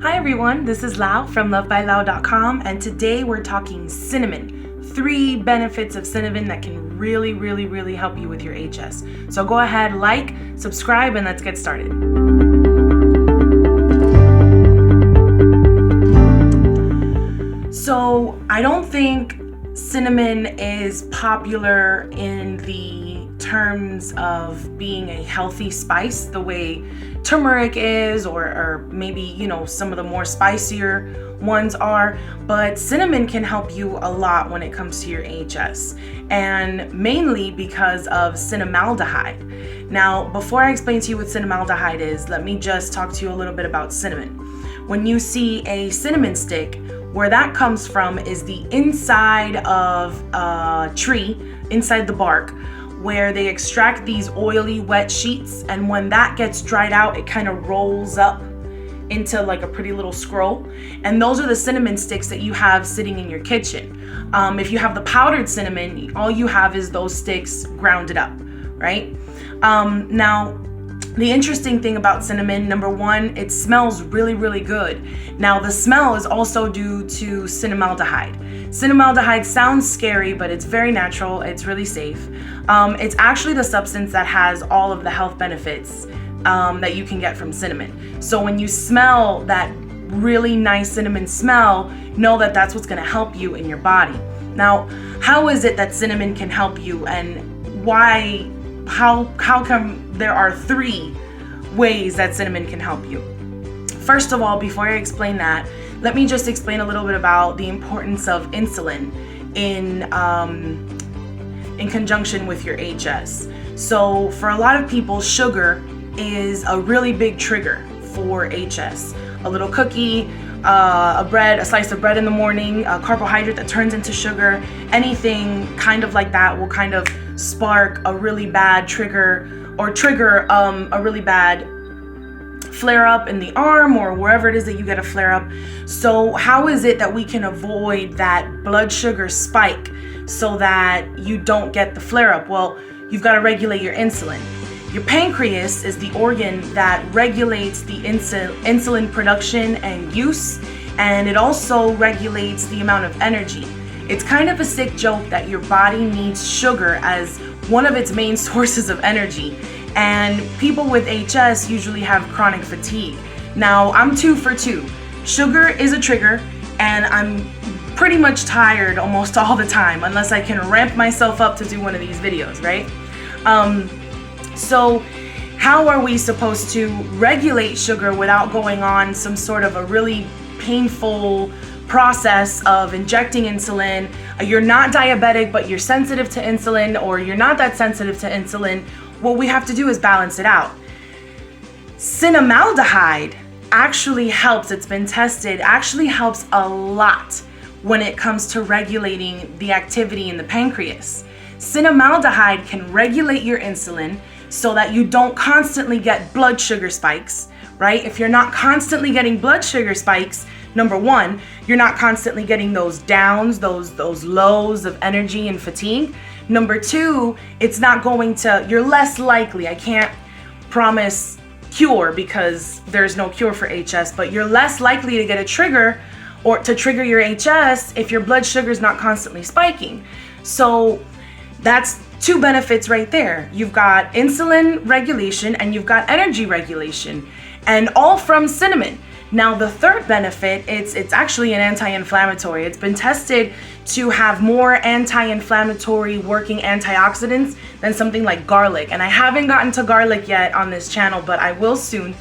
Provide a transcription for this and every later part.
Hi everyone, this is Lau from lovebylau.com, and today we're talking cinnamon. 3 benefits of cinnamon that can really help you with your HS. So go ahead, like, subscribe, and let's get started. So I don't think cinnamon is popular in the terms of being a healthy spice the way turmeric is, or maybe, some of the more spicier ones are, but cinnamon can help you a lot when it comes to your HS, and mainly because of cinnamaldehyde. Now, before I explain to you what cinnamaldehyde is, let me just talk to you a little bit about cinnamon. When you see a cinnamon stick, where that comes from is the inside of a tree, inside the bark, where they extract these oily, wet sheets, and when that gets dried out, it kind of rolls up into like a pretty little scroll. And those are the cinnamon sticks that you have sitting in your kitchen. If you have the powdered cinnamon, all you have is those sticks grounded up, right? Now, the interesting thing about cinnamon, number one, it smells really good. Now, the smell is also due to cinnamaldehyde. Cinnamaldehyde sounds scary, but it's very natural. It's really safe. It's actually the substance that has all of the health benefits that you can get from cinnamon. So when you smell that really nice cinnamon smell, know that that's what's gonna help you in your body. Now, how is it that cinnamon can help you, and why? How come there are 3 ways that cinnamon can help you? First of all, before I explain that, let me just explain a little bit about the importance of insulin in conjunction with your HS. So for a lot of people, sugar is a really big trigger for HS. A little cookie, a slice of bread in the morning, a carbohydrate that turns into sugar, anything kind of like that will kind of spark a really bad trigger, or trigger a really bad flare up in the arm or wherever it is that you get a flare up. So how is it that we can avoid that blood sugar spike so that you don't get the flare up? Well, you've got to regulate your insulin. Your pancreas is the organ that regulates the insulin production and use, and it also regulates the amount of energy. It's kind of a sick joke that your body needs sugar as one of its main sources of energy. And people with HS usually have chronic fatigue. Now, I'm 2 for 2. Sugar is a trigger, and I'm pretty much tired almost all the time, unless I can ramp myself up to do one of these videos, right? So how are we supposed to regulate sugar without going on some sort of a really painful process of injecting insulin? You're not diabetic, but you're sensitive to insulin, or you're not that sensitive to insulin. What we have to do is balance it out. Cinnamaldehyde actually helps, it's been tested, actually helps a lot when it comes to regulating the activity in the pancreas. Cinnamaldehyde can regulate your insulin so that you don't constantly get blood sugar spikes, right? If you're not constantly getting blood sugar spikes, number one, you're not constantly getting those downs, those lows of energy and fatigue. Number 2, it's not going to, you're less likely, I can't promise cure because there's no cure for HS, but you're less likely to get a trigger or to trigger your HS if your blood sugar is not constantly spiking. So that's 2 benefits right there. You've got insulin regulation and you've got energy regulation, and all from cinnamon. Now, the 3rd benefit, it's actually an anti-inflammatory. It's been tested to have more anti-inflammatory working antioxidants than something like garlic. And I haven't gotten to garlic yet on this channel, but I will soon.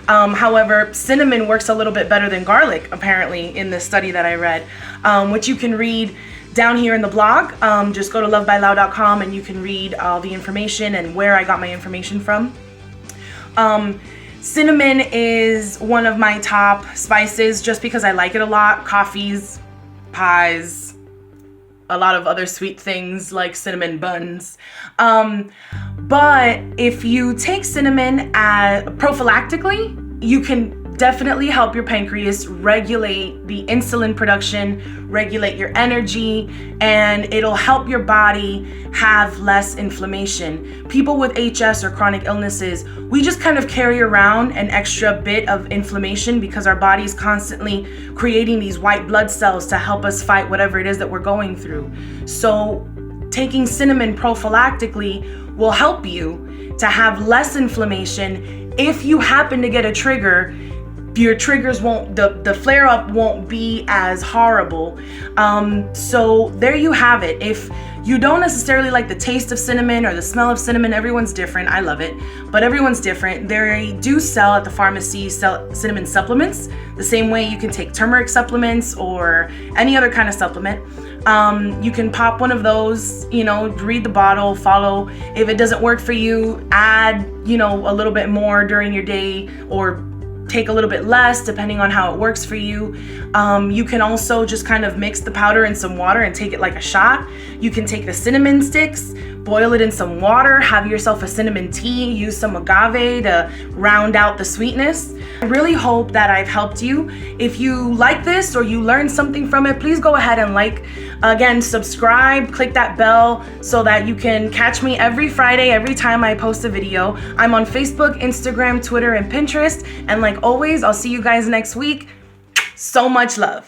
However, cinnamon works a little bit better than garlic, apparently, in this study that I read, which you can read down here in the blog. Just go to lovebylau.com and you can read all the information and where I got my information from. Cinnamon is one of my top spices just because I like it a lot. Coffees, pies, a lot of other sweet things like cinnamon buns. But if you take cinnamon prophylactically, you can definitely help your pancreas regulate the insulin production, regulate your energy, and it'll help your body have less inflammation. People with HS or chronic illnesses, we just kind of carry around an extra bit of inflammation because our body is constantly creating these white blood cells to help us fight whatever it is that we're going through. So taking cinnamon prophylactically will help you to have less inflammation. If you happen to get a trigger, your triggers won't, the flare up won't be as horrible. So there you have it. If you don't necessarily like the taste of cinnamon or the smell of cinnamon, everyone's different. I love it, but everyone's different. They do sell at the pharmacy cinnamon supplements, the same way you can take turmeric supplements or any other kind of supplement. You can pop one of those, read the bottle, follow. If it doesn't work for you, add, a little bit more during your day, or take a little bit less depending on how it works for you. You can also just kind of mix the powder in some water and take it like a shot. You can take the cinnamon sticks, boil it in some water, have yourself a cinnamon tea, use some agave to round out the sweetness. I really hope that I've helped you. If you like this or you learned something from it, please go ahead and again, subscribe, click that bell so that you can catch me every Friday, every time I post a video. I'm on Facebook, Instagram, Twitter, and Pinterest. And like always, I'll see you guys next week. So much love.